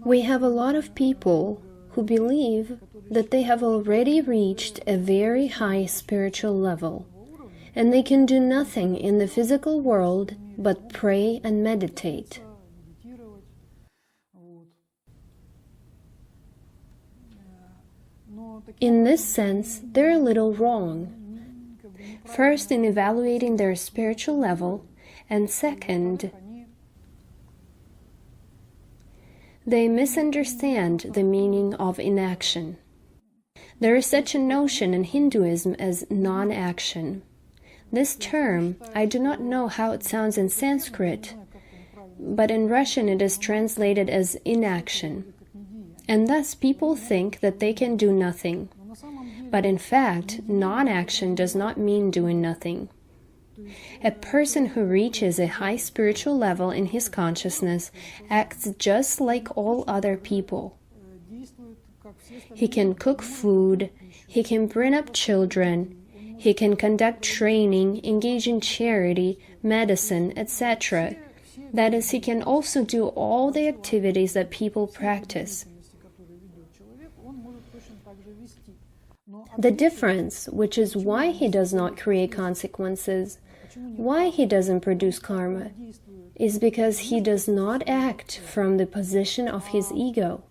We have a lot of people who believe that they have already reached a very high spiritual level, and they can do nothing in the physical world but pray and meditate. In this sense, they're a little wrong. First, in evaluating their spiritual level, and second, they misunderstand the meaning of inaction. There is such a notion in Hinduism as non-action. This term, I do not know how it sounds in Sanskrit, but in Russian it is translated as inaction. And thus people think that they can do nothing. But in fact, non-action does not mean doing nothing. A person who reaches a high spiritual level in his consciousness acts just like all other people. He can cook food, he can bring up children, he can conduct training, engage in charity, medicine, etc. That is, he can also do all the activities that people practice. The difference, which is why he does not create consequences, why he doesn't produce karma, is because he does not act from the position of his ego,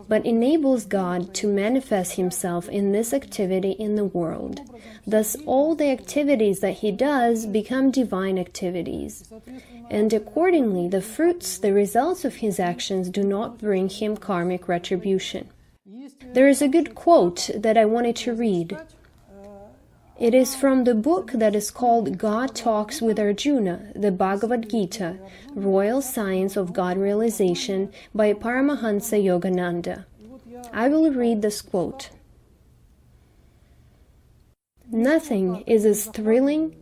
but enables God to manifest himself in this activity in the world. Thus, all the activities that he does become divine activities. And accordingly, the fruits, the results of his actions do not bring him karmic retribution. There is a good quote that I wanted to read. It is from the book that is called God Talks with Arjuna, the Bhagavad Gita, Royal Science of God Realization by Paramahansa Yogananda. I will read this quote. Nothing is as thrilling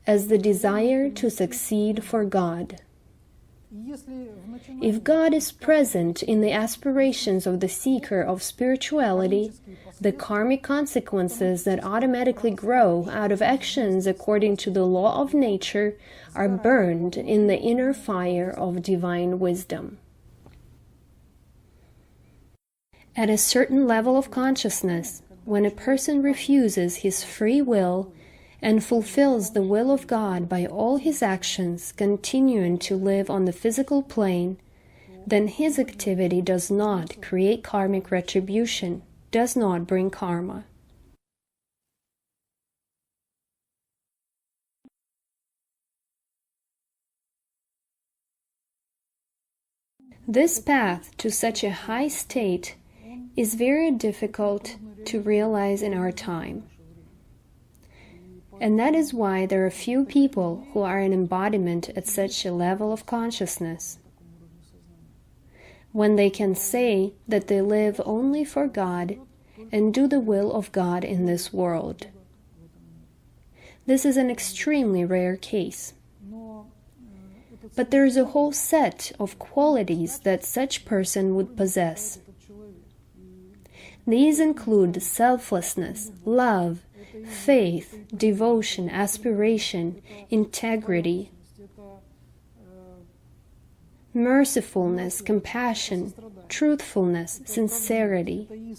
as the desire to succeed for God. If God is present in the aspirations of the seeker of spirituality, the karmic consequences that automatically grow out of actions according to the law of nature are burned in the inner fire of divine wisdom. At a certain level of consciousness, when a person refuses his free will and fulfills the will of God by all his actions, continuing to live on the physical plane, then his activity does not create karmic retribution, does not bring karma. This path to such a high state is very difficult to realize in our time. And that is why there are few people who are an embodiment at such a level of consciousness. When they can say that they live only for God and do the will of God in this world. This is an extremely rare case. But there is a whole set of qualities that such person would possess. These include selflessness, love, faith, devotion, aspiration, integrity, mercifulness, compassion, truthfulness, sincerity.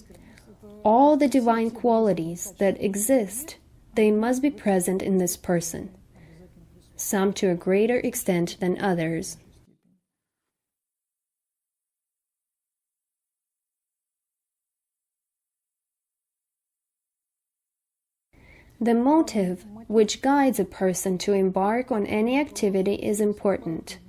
All the divine qualities that exist, they must be present in this person, some to a greater extent than others. The motive which guides a person to embark on any activity is important,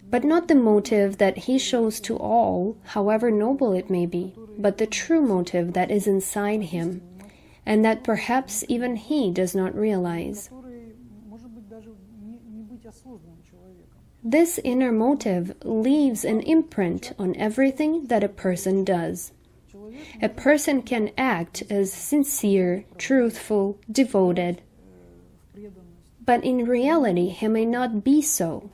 but not the motive that he shows to all, however noble it may be, but the true motive that is inside him, and that perhaps even he does not realize. This inner motive leaves an imprint on everything that a person does. A person can act as sincere, truthful, devoted, but in reality he may not be so.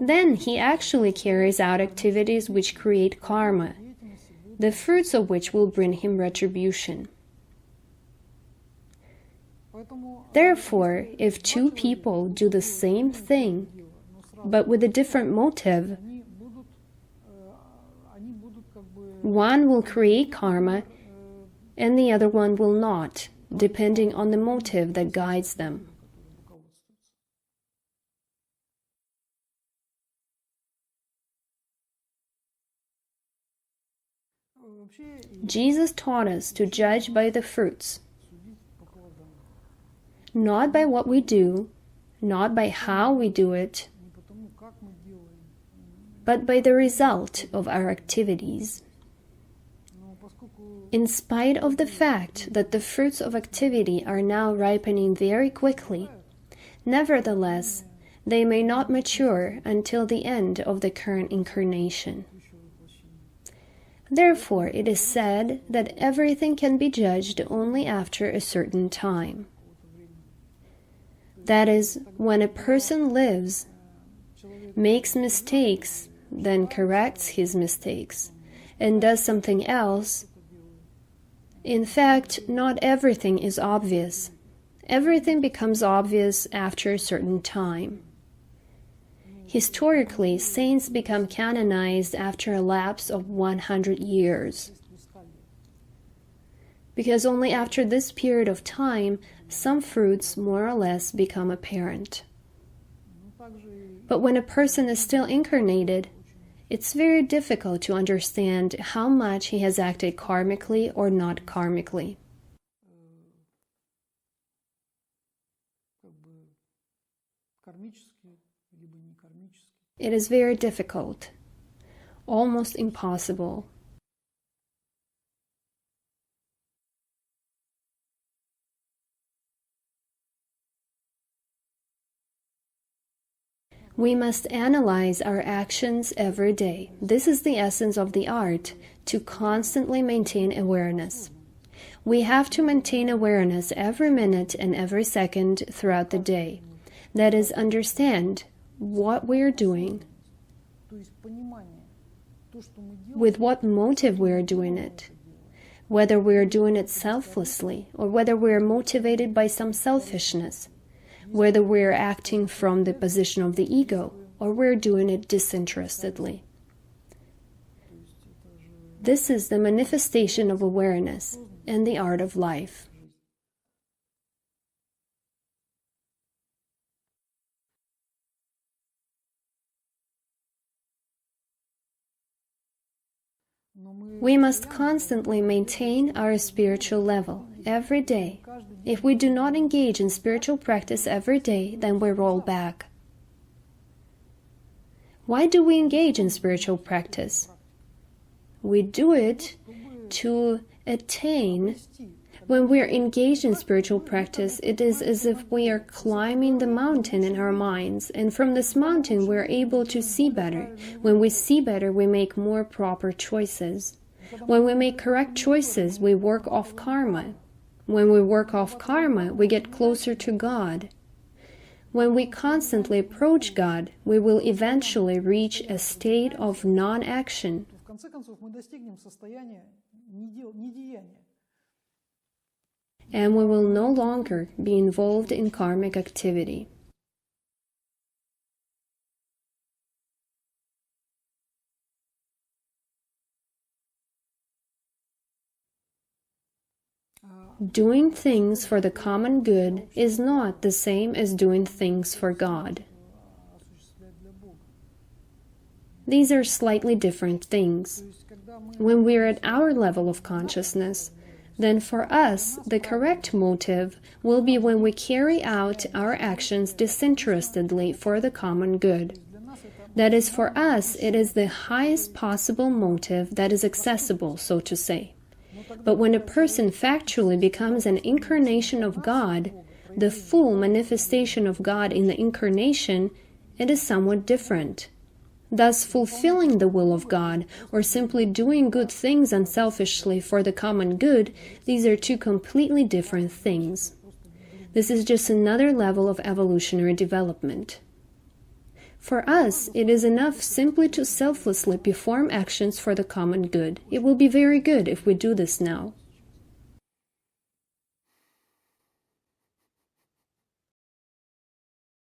Then he actually carries out activities which create karma, the fruits of which will bring him retribution. Therefore, if two people do the same thing, but with a different motive, One will create karma, and the other one will not, depending on the motive that guides them. Jesus taught us to judge by the fruits, not by what we do, not by how we do it, but by the result of our activities. In spite of the fact that the fruits of activity are now ripening very quickly, nevertheless, they may not mature until the end of the current incarnation. Therefore, it is said that everything can be judged only after a certain time. That is, when a person lives, makes mistakes, then corrects his mistakes, and does something else. In fact, not everything is obvious. Everything becomes obvious after a certain time. Historically, saints become canonized after a lapse of 100 years. Because only after this period of time, some fruits more or less become apparent. But when a person is still incarnated, it's very difficult to understand how much he has acted karmically or not karmically. It is very difficult, almost impossible. We must analyze our actions every day. This is the essence of the art, to constantly maintain awareness. We have to maintain awareness every minute and every second throughout the day. That is, understand what we are doing, with what motive we are doing it, whether we are doing it selflessly or whether we are motivated by some selfishness, whether we are acting from the position of the ego or we are doing it disinterestedly. This is the manifestation of awareness and the art of life. We must constantly maintain our spiritual level every day. If we do not engage in spiritual practice every day, then we roll back. Why do we engage in spiritual practice? We do it to attain. When we are engaged in spiritual practice, it is as if we are climbing the mountain in our minds, and from this mountain we are able to see better. When we see better, we make more proper choices. When we make correct choices, we work off karma. When we work off karma, we get closer to God. When we constantly approach God, we will eventually reach a state of non-action. And we will no longer be involved in karmic activity. Doing things for the common good is not the same as doing things for God. These are slightly different things. When we are at our level of consciousness, then for us, the correct motive will be when we carry out our actions disinterestedly for the common good. That is, for us, it is the highest possible motive that is accessible, so to say. But when a person factually becomes an incarnation of God, the full manifestation of God in the incarnation, it is somewhat different. Thus, fulfilling the will of God, or simply doing good things unselfishly for the common good, these are two completely different things. This is just another level of evolutionary development. For us, it is enough simply to selflessly perform actions for the common good. It will be very good if we do this now.